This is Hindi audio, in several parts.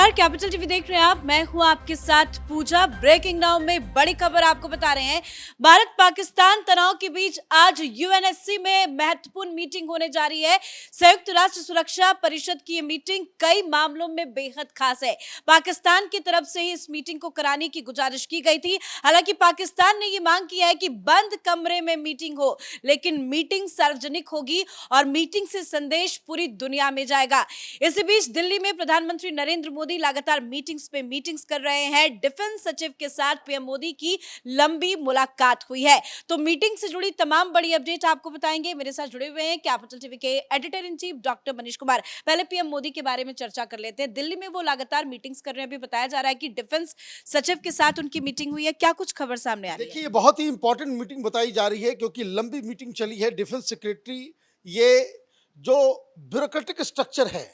नमस्कार, कैपिटल टीवी देख रहे हैं आप। मैं हूं आपके साथ पूजा। ब्रेकिंग नाउ में बड़ी खबर आपको बता रहे हैं। भारत पाकिस्तान तनाव के बीच आज यूएनएससी में महत्वपूर्ण मीटिंग होने जा रही है। संयुक्त राष्ट्र सुरक्षा परिषद की ये मीटिंग कई मामलों में बेहद खास है। पाकिस्तान की तरफ से ही इस मीटिंग को कराने की गुजारिश की गई थी। हालांकि पाकिस्तान ने ये मांग किया है कि बंद कमरे में मीटिंग हो, लेकिन मीटिंग सार्वजनिक होगी और मीटिंग से संदेश पूरी दुनिया में जाएगा। इसी बीच दिल्ली में प्रधानमंत्री नरेंद्र मोदी लगातार मीटिंग्स पे मीटिंग्स कर रहे हैं। डिफेंस सचिव के साथ पीएम मोदी की लंबी मुलाकात हुई है। तो मीटिंग से जुड़ी तमाम बड़ी अपडेट आपको बताएंगे। मेरे साथ जुड़े हुए हैं कैपिटल टीवी के editor in chief doctor Manish Kumar. पहले पीएम मोदी के बारे में चर्चा कर लेते हैं। दिल्ली में वो लगातार मीटिंग्स कर रहे हैं। अभी बताया जा रहा है कि डिफेंस सचिव के साथ उनकी मीटिंग हुई है। क्या कुछ खबर सामने आ रही है? देखिए, ये बहुत ही इंपॉर्टेंट मीटिंग बताई जा रही है क्योंकि लंबी मीटिंग चली है। डिफेंस सेक्रेटरी, ये जो ब्यूरोक्रेटिक स्ट्रक्चर है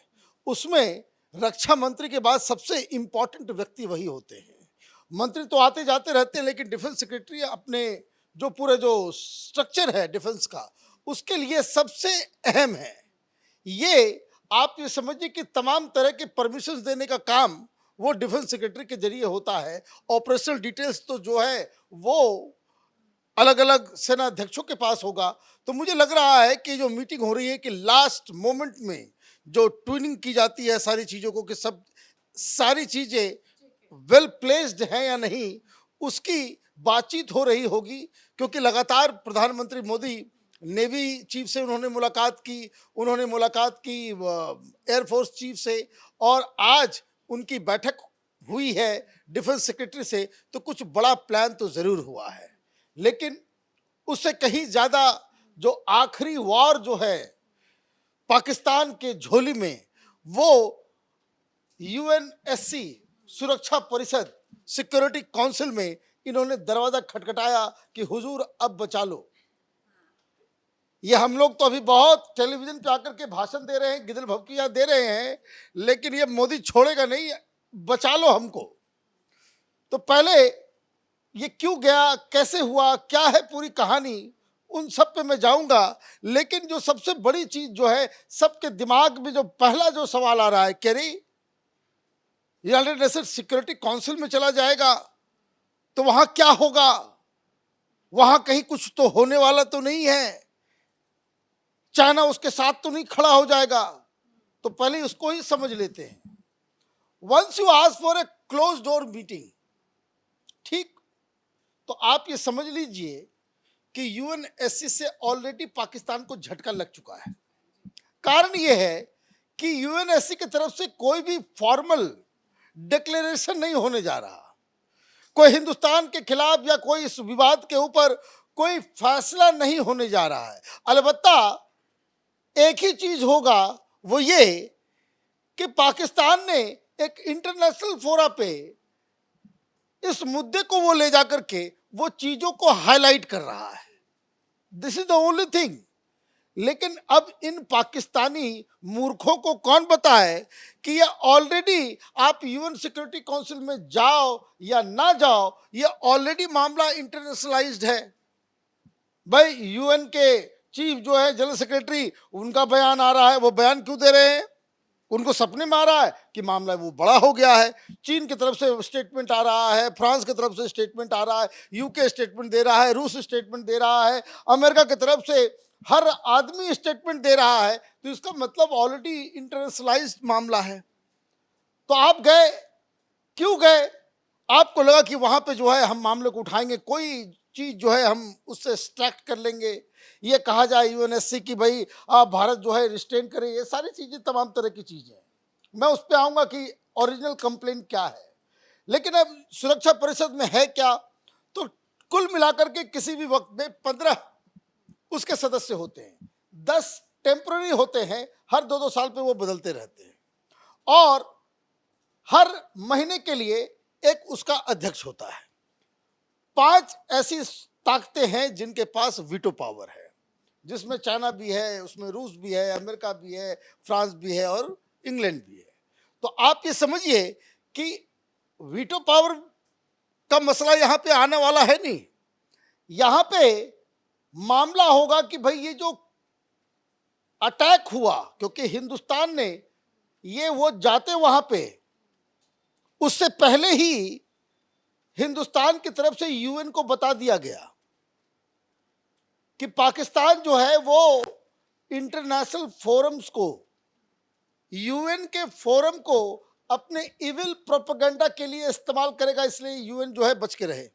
उसमें रक्षा मंत्री के बाद सबसे इंपॉर्टेंट व्यक्ति वही होते हैं। मंत्री तो आते जाते रहते हैं, लेकिन डिफेंस सेक्रेटरी अपने जो पूरे जो स्ट्रक्चर है डिफेंस का, उसके लिए सबसे अहम है। ये आप ये समझिए कि तमाम तरह के परमिशन देने का काम वो डिफेंस सेक्रेटरी के जरिए होता है। ऑपरेशनल डिटेल्स तो जो है वो अलग अलग सेना अध्यक्षों के पास होगा। तो मुझे लग रहा है कि जो मीटिंग हो रही है कि लास्ट मोमेंट में जो ट्यूनिंग की जाती है सारी चीज़ों को, कि सब सारी चीज़ें वेल प्लेस्ड हैं या नहीं, उसकी बातचीत हो रही होगी। क्योंकि लगातार प्रधानमंत्री मोदी नेवी चीफ से उन्होंने मुलाकात की एयरफोर्स चीफ से, और आज उनकी बैठक हुई है डिफेंस सेक्रेटरी से। तो कुछ बड़ा प्लान तो ज़रूर हुआ है, लेकिन उससे कहीं ज़्यादा जो आखिरी वॉर जो है पाकिस्तान के झोली में, वो यूएनएससी सुरक्षा परिषद सिक्योरिटी काउंसिल में इन्होंने दरवाजा खटखटाया कि हुजूर अब बचा लो। ये हम लोग तो अभी बहुत टेलीविजन पे आकर के भाषण दे रहे हैं, गिदल भभकियां दे रहे हैं, लेकिन ये मोदी छोड़ेगा नहीं, बचा लो हमको। तो पहले ये क्यों गया, कैसे हुआ, क्या है पूरी कहानी, उन सब पे मैं जाऊंगा। लेकिन जो सबसे बड़ी चीज जो है, सबके दिमाग में जो पहला जो सवाल आ रहा है, कह रही यूनाइटेड नेशन सिक्योरिटी काउंसिल में चला जाएगा तो वहां क्या होगा, वहां कहीं कुछ तो होने वाला तो नहीं है, चाइना उसके साथ तो नहीं खड़ा हो जाएगा। तो पहले उसको ही समझ लेते हैं। Once you ask for a close door meeting, ठीक, तो आप ये समझ लीजिए कि यूएनएससी से ऑलरेडी पाकिस्तान को झटका लग चुका है। कारण ये है कि यूएनएससी की तरफ से कोई भी फॉर्मल डिक्लेरेशन नहीं होने जा रहा, कोई हिंदुस्तान के खिलाफ या कोई इस विवाद के ऊपर कोई फैसला नहीं होने जा रहा है। अलबत्ता एक ही चीज होगा, वो ये कि पाकिस्तान ने एक इंटरनेशनल फोरा पे इस मुद्दे को वो ले जाकर के वो चीजों को हाईलाइट कर रहा है। This is the only thing. लेकिन अब इन पाकिस्तानी मूर्खों को कौन बताए कि ये ऑलरेडी आप यूएन सिक्योरिटी काउंसिल में जाओ या ना जाओ, ये ऑलरेडी मामला इंटरनेशनलाइज्ड है। भाई यूएन के चीफ जो है जनरल सेक्रेटरी, उनका बयान आ रहा है, वो बयान क्यों दे रहे हैं? उनको सपने में आ रहा है कि मामला वो बड़ा हो गया है। चीन की तरफ से स्टेटमेंट आ रहा है, फ्रांस की तरफ से स्टेटमेंट आ रहा है, यूके स्टेटमेंट दे रहा है, रूस स्टेटमेंट दे रहा है, अमेरिका की तरफ से हर आदमी स्टेटमेंट दे रहा है। तो इसका मतलब ऑलरेडी इंटरनेशनलाइज्ड मामला है। तो आप गए, क्यों गए? आपको लगा कि वहां पे जो है हम मामले को उठाएंगे, कोई चीज जो है हम उससे एक्सट्रैक्ट कर लेंगे, ये कहा जाए यूएनएससी की भाई आप भारत जो है रिस्ट्रेन करे, ये सारी चीजें तमाम तरह की चीजें। मैं उस पर आऊंगा कि ओरिजिनल कंप्लेंट क्या है। लेकिन अब सुरक्षा परिषद में है क्या, तो कुल मिलाकर के किसी भी वक्त में 15 उसके सदस्य होते हैं, 10 टेम्पररी होते हैं, हर 2-2 साल पे वो बदलते रहते हैं, और हर महीने के लिए एक उसका अध्यक्ष होता है। 5 ऐसी ताकतें हैं जिनके पास वीटो पावर है, जिसमें चाइना भी है, उसमें रूस भी है, अमेरिका भी है, फ्रांस भी है और इंग्लैंड भी है। तो आप ये समझिए कि वीटो पावर का मसला यहाँ पे आने वाला है नहीं। यहाँ पे मामला होगा कि भाई ये जो अटैक हुआ, क्योंकि हिंदुस्तान ने ये वो जाते वहां पे उससे पहले ही हिंदुस्तान की तरफ से यूएन को बता दिया गया कि पाकिस्तान जो है वो इंटरनेशनल फोरम्स को, यूएन के फोरम को अपने इविल प्रोपेगेंडा के लिए इस्तेमाल करेगा, इसलिए यूएन जो है बच के रहे।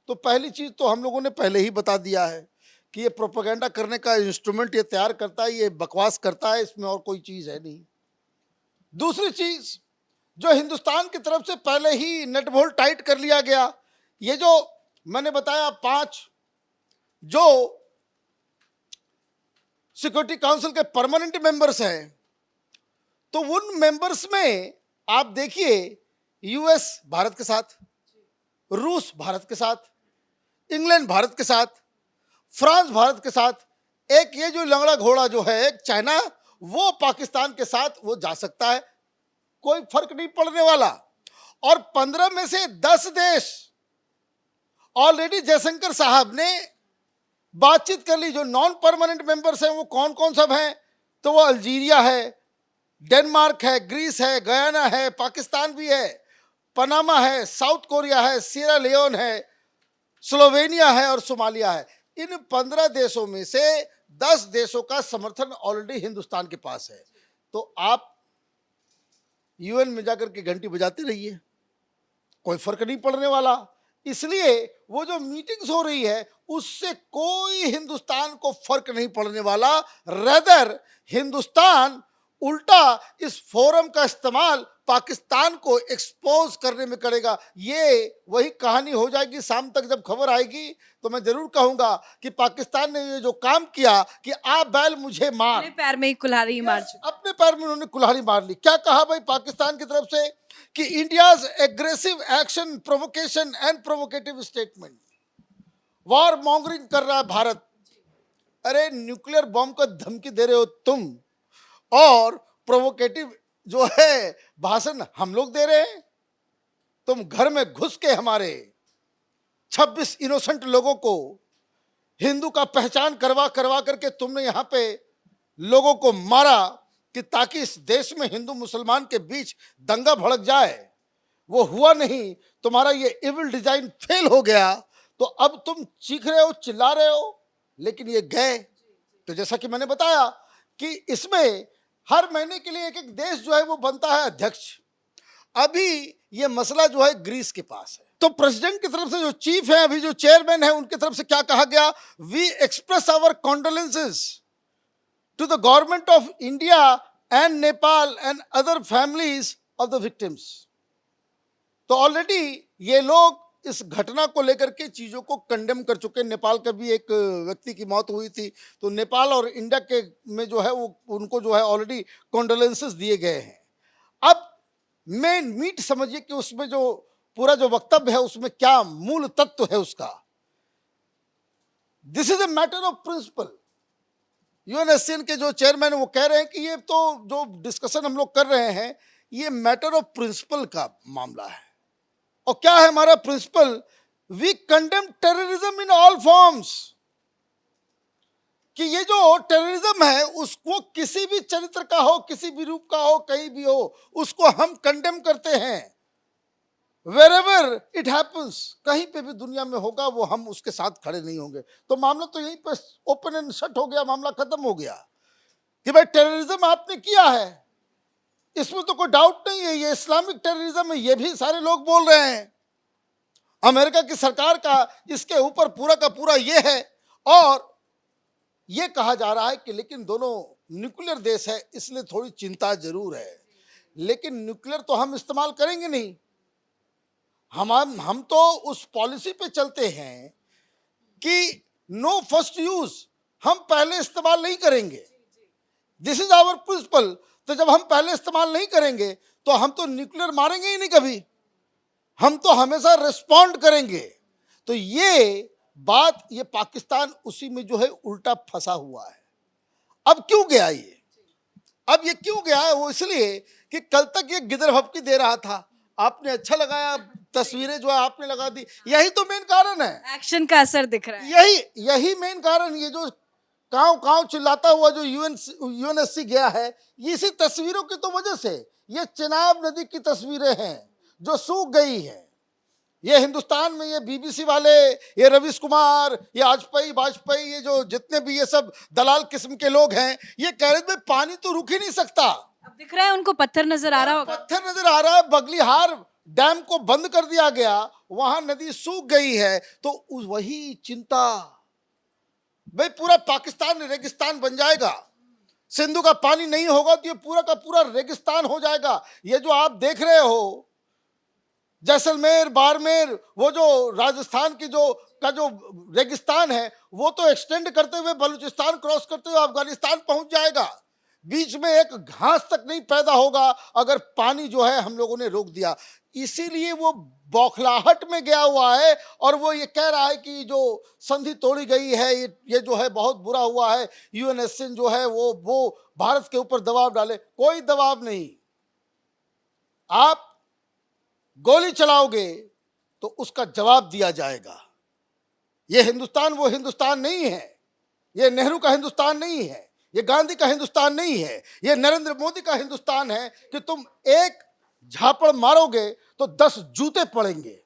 तो पहली चीज तो हम लोगों ने पहले ही बता दिया है कि ये प्रोपेगेंडा करने का इंस्ट्रूमेंट ये तैयार करता है, ये बकवास करता है, इसमें और कोई चीज है नहीं। दूसरी चीज जो हिंदुस्तान की तरफ से पहले ही नट बोल्ट टाइट कर लिया गया, ये जो मैंने बताया 5 जो सिक्योरिटी काउंसिल के परमानेंट मेंबर्स हैं, तो उन मेंबर्स में आप देखिए यूएस भारत के साथ, रूस भारत के साथ, इंग्लैंड भारत के साथ, फ्रांस भारत के साथ, एक ये जो लंगड़ा घोड़ा जो है एक चाइना, वो पाकिस्तान के साथ वो जा सकता है, कोई फर्क नहीं पड़ने वाला। और 15 में से 10 देश ऑलरेडी जयशंकर साहब ने बातचीत कर ली। जो नॉन परमानेंट मेंबर्स हैं वो कौन कौन सब हैं, तो वो अल्जीरिया है, डेनमार्क है, ग्रीस है, गयाना है, पाकिस्तान भी है, पनामा है, साउथ कोरिया है, सियरा लियोन है, स्लोवेनिया है और सोमालिया है। इन 15 देशों में से 10 देशों का समर्थन ऑलरेडी हिंदुस्तान के पास है। तो आप यूएन में जाकर के घंटी बजाते रहिए, कोई फर्क नहीं पड़ने वाला। इसलिए वो जो मीटिंग्स हो रही है उससे कोई हिंदुस्तान को फर्क नहीं पड़ने वाला। रेदर हिंदुस्तान उल्टा इस फोरम का इस्तेमाल पाकिस्तान को एक्सपोज करने में करेगा। ये वही कहानी हो जाएगी। शाम तक जब खबर आएगी तो मैं जरूर कहूंगा कि पाकिस्तान ने ये जो काम किया कि आ बैल मुझे मार, अपने पैर में ही कुल्हाड़ी मार चुके। अपने पैर में उन्होंने कुल्हाड़ी मार ली। क्या कहा भाई पाकिस्तान की तरफ से कि India's aggressive action, provocation and provocative statement, war mongering कर रहा है भारत। अरे न्यूक्लियर बॉम्ब का धमकी दे रहे हो तुम, और प्रोवोकेटिव जो है भाषण हम लोग दे रहे हैं। तुम घर में घुस के हमारे 26 इनोसेंट लोगों को हिंदू का पहचान करवा करवा करके तुमने यहां पे लोगों को मारा कि ताकि इस देश में हिंदू मुसलमान के बीच दंगा भड़क जाए। वो हुआ नहीं, तुम्हारा ये इविल डिजाइन फेल हो गया। तो अब तुम चीख रहे हो, चिल्ला रहे हो, लेकिन ये गए। तो जैसा कि मैंने बताया कि इसमें हर महीने के लिए एक एक देश जो है वो बनता है अध्यक्ष। अभी ये मसला जो है ग्रीस के पास है। तो प्रेसिडेंट की तरफ से जो चीफ है, अभी जो चेयरमैन है, उनकी तरफ से क्या कहा गया, we express our condolences to the government of India and Nepal and other families of the victims. तो ऑलरेडी ये लोग इस घटना को लेकर के चीजों को कंडेम कर चुके। नेपाल का भी एक व्यक्ति की मौत हुई थी, तो नेपाल और इंडिया के में जो है वो उनको जो है ऑलरेडी कॉन्डोलेंसेस दिए गए हैं। अब मेन मीट समझिए कि उसमें जो पूरा जो वक्तव्य है उसमें क्या मूल तत्व है उसका। This is a matter of principle. UNSCN के जो चेयरमैन वो कह रहे हैं कि ये तो जो डिस्कशन हम लोग कर रहे हैं ये मैटर ऑफ प्रिंसिपल का मामला है। और क्या है हमारा principle, we condemn terrorism in all forms. कि ये जो टेररिज्म है उसको किसी भी चरित्र का हो, किसी भी रूप का हो, कहीं भी हो, उसको हम कंडेम करते हैं। वेरेवर इट हैपन्स, कहीं पे भी दुनिया में होगा वो हम उसके साथ खड़े नहीं होंगे। तो मामला तो यहीं पे ओपन एंड शट हो गया, मामला खत्म हो गया कि भाई टेररिज्म आपने किया है, इसमें तो कोई डाउट नहीं है, ये इस्लामिक टेररिज्म है, ये भी सारे लोग बोल रहे हैं। अमेरिका की सरकार का इसके ऊपर पूरा का पूरा ये है। और ये कहा जा रहा है कि लेकिन दोनों न्यूक्लियर देश है इसलिए थोड़ी चिंता जरूर है, लेकिन न्यूक्लियर तो हम इस्तेमाल करेंगे नहीं। हम तो उस पॉलिसी पे चलते हैं कि नो फर्स्ट यूज, हम पहले इस्तेमाल नहीं करेंगे। This is our principle. तो जब हम पहले इस्तेमाल नहीं करेंगे तो हम तो न्यूक्लियर मारेंगे ही नहीं कभी, हम तो हमेशा रिस्पॉन्ड करेंगे। तो ये बात, ये पाकिस्तान उसी में जो है उल्टा फंसा हुआ है। अब क्यों गया ये, अब ये क्यों गया है, वो इसलिए कि कल तक ये गिदर भपकी दे रहा था, आपने अच्छा लगाया, तस्वीरें जो है आपने लगा दी, यही तो मेन कारण है। एक्शन का असर दिख रहा है। यही मेन कारण, ये जो कांव कांव चिल्लाता हुआ जो यूएनएससी गया है, इसी तस्वीरों की तो वजह से। ये चिनाब नदी की तस्वीरें हैं, जो सूख गई है। ये हिंदुस्तान में ये बीबीसी वाले, ये रवीश कुमार, ये वाजपेयी, ये जो जितने भी ये सब दलाल किस्म के लोग हैं, ये कह रहे थे पानी तो रुक ही नहीं सकता। अब दिख रहा है उनको पत्थर नजर आ रहा होगा। पत्थर नजर आ रहा है। बगलीहार डैम को बंद कर दिया गया, वहां नदी सूख गई है, तो वही चिंता। भाई पूरा पाकिस्तान रेगिस्तान बन जाएगा। सिंधु का पानी नहीं होगा तो ये पूरा का पूरा रेगिस्तान हो जाएगा। ये जो आप देख रहे हो जैसलमेर, बाड़मेर, वो जो राजस्थान की जो रेगिस्तान है, वो तो एक्सटेंड करते हुए बलूचिस्तान क्रॉस करते हुए अफगानिस्तान पहुंच जाएगा। बीच में एक घास तक नहीं पैदा होगा अगर पानी जो है हम लोगों ने रोक दिया। इसीलिए वो बौखलाहट में गया हुआ है और वो ये कह रहा है कि जो संधि तोड़ी गई है ये जो है बहुत बुरा हुआ है। यूएनएससी जो है वो भारत के ऊपर दबाव डाले। कोई दबाव नहीं। आप गोली चलाओगे तो उसका जवाब दिया जाएगा। ये हिंदुस्तान वो हिंदुस्तान नहीं है। ये नेहरू का हिंदुस्तान नहीं है। ये गांधी का हिंदुस्तान नहीं है। ये नरेंद्र मोदी का हिंदुस्तान है कि तुम एक झापड़ मारोगे तो 10 जूते पड़ेंगे।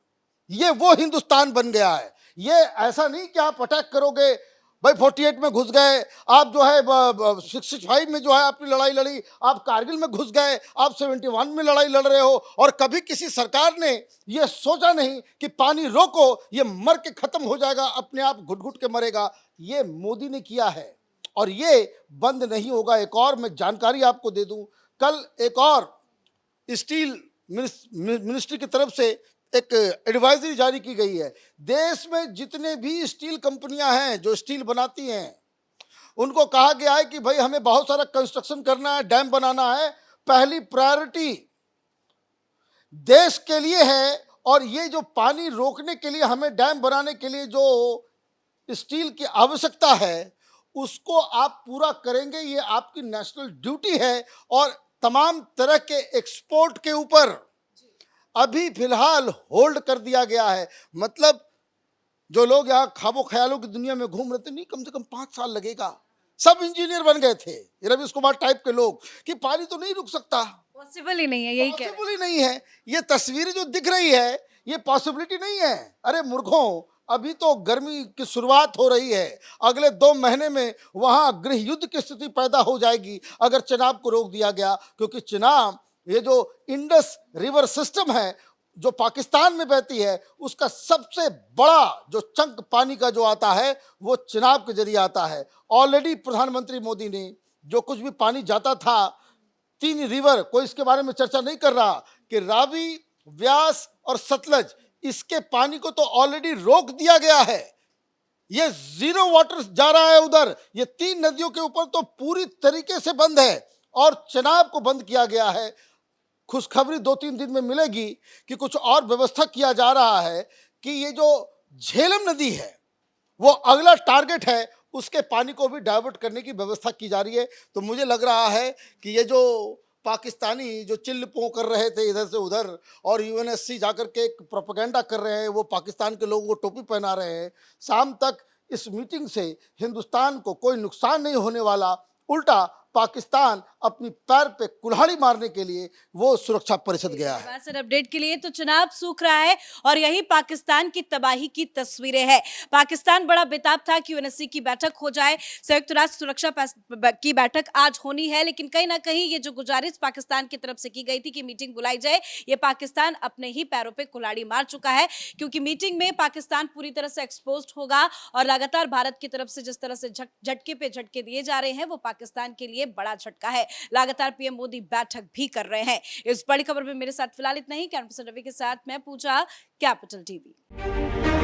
ये वो हिंदुस्तान बन गया है। ये ऐसा नहीं कि आप अटैक करोगे। भाई 48 में घुस गए आप, जो है 65 में जो है आपने लड़ाई लड़ी, आप कारगिल में घुस गए, आप 71 में लड़ाई लड़ रहे हो और कभी किसी सरकार ने ये सोचा नहीं कि पानी रोको, ये मर के खत्म हो जाएगा, अपने आप घुट घुट के मरेगा। ये मोदी ने किया है और ये बंद नहीं होगा। एक और मैं जानकारी आपको दे दूं, कल एक और स्टील मिनिस्ट्री की तरफ से एक एडवाइजरी जारी की गई है। देश में जितने भी स्टील कंपनियां हैं जो स्टील बनाती हैं, उनको कहा गया है कि भाई हमें बहुत सारा कंस्ट्रक्शन करना है, डैम बनाना है। पहली प्रायोरिटी देश के लिए है और ये जो पानी रोकने के लिए हमें डैम बनाने के लिए जो स्टील की आवश्यकता है उसको आप पूरा करेंगे। ये आपकी नेशनल ड्यूटी है और तमाम तरह के एक्सपोर्ट के ऊपर अभी फिलहाल होल्ड कर दिया गया है। मतलब जो लोग यहाँ ख्वाबों ख्यालों की दुनिया में घूम रहे थे, नहीं कम से कम 5 साल लगेगा। सब इंजीनियर बन गए थे रवीश कुमार टाइप के लोग कि पानी तो नहीं रुक सकता, पॉसिबल ही नहीं है। यही कह पॉसिबल ही नहीं है। ये तस्वीरें जो दिख रही है ये पॉसिबिलिटी नहीं है। अरे मूर्खों, अभी तो गर्मी की शुरुआत हो रही है। अगले 2 महीने में वहां गृह युद्ध की स्थिति पैदा हो जाएगी अगर चिनाब को रोक दिया गया। क्योंकि चिनाब, ये जो इंडस रिवर सिस्टम है जो पाकिस्तान में बहती है, उसका सबसे बड़ा जो चंक पानी का जो आता है वो चिनाब के जरिए आता है। ऑलरेडी प्रधानमंत्री मोदी ने जो कुछ भी पानी जाता था 3 रिवर, कोई इसके बारे में चर्चा नहीं कर रहा कि रावी, व्यास और सतलज, इसके पानी को तो ऑलरेडी रोक दिया गया है। ये 0 वाटर जा रहा है उधर। ये 3 नदियों के ऊपर तो पूरी तरीके से बंद है और चिनाब को बंद किया गया है। खुशखबरी 2-3 दिन में मिलेगी कि कुछ और व्यवस्था किया जा रहा है कि ये जो झेलम नदी है वो अगला टारगेट है, उसके पानी को भी डाइवर्ट करने की व्यवस्था की जा रही है। तो मुझे लग रहा है कि ये जो पाकिस्तानी जो चिल्ल पों कर रहे थे इधर से उधर और यूएनएससी जाकर के एक प्रोपेगेंडा कर रहे हैं, वो पाकिस्तान के लोगों को टोपी पहना रहे हैं, शाम तक इस मीटिंग से हिंदुस्तान को कोई नुकसान नहीं होने वाला। उल्टा पाकिस्तान अपनी पैर पे कुल्हाड़ी मारने के लिए वो सुरक्षा परिषद गया है। सर अपडेट के लिए तो चुनाव सूख रहा है और यही पाकिस्तान की तबाही की तस्वीरें हैं। पाकिस्तान बड़ा बेताब था कि यूएनएससी की बैठक हो जाए, संयुक्त राष्ट्र सुरक्षा की बैठक आज होनी है, लेकिन कहीं ना कहीं ये जो गुजारिश पाकिस्तान की तरफ से की गई थी कि मीटिंग बुलाई जाए, ये पाकिस्तान अपने ही पैरों पे कुल्हाड़ी मार चुका है। क्योंकि मीटिंग में पाकिस्तान पूरी तरह से एक्सपोज्ड होगा और लगातार भारत की तरफ से जिस तरह से झटके पे झटके दिए जा रहे हैं वो पाकिस्तान के लिए बड़ा झटका है। लगातार पीएम मोदी बैठक भी कर रहे हैं। इस बड़ी खबर में मेरे साथ फिलहाल इतना ही। कैमरा पर्सन रवि के साथ मैं पूजा, कैपिटल टीवी।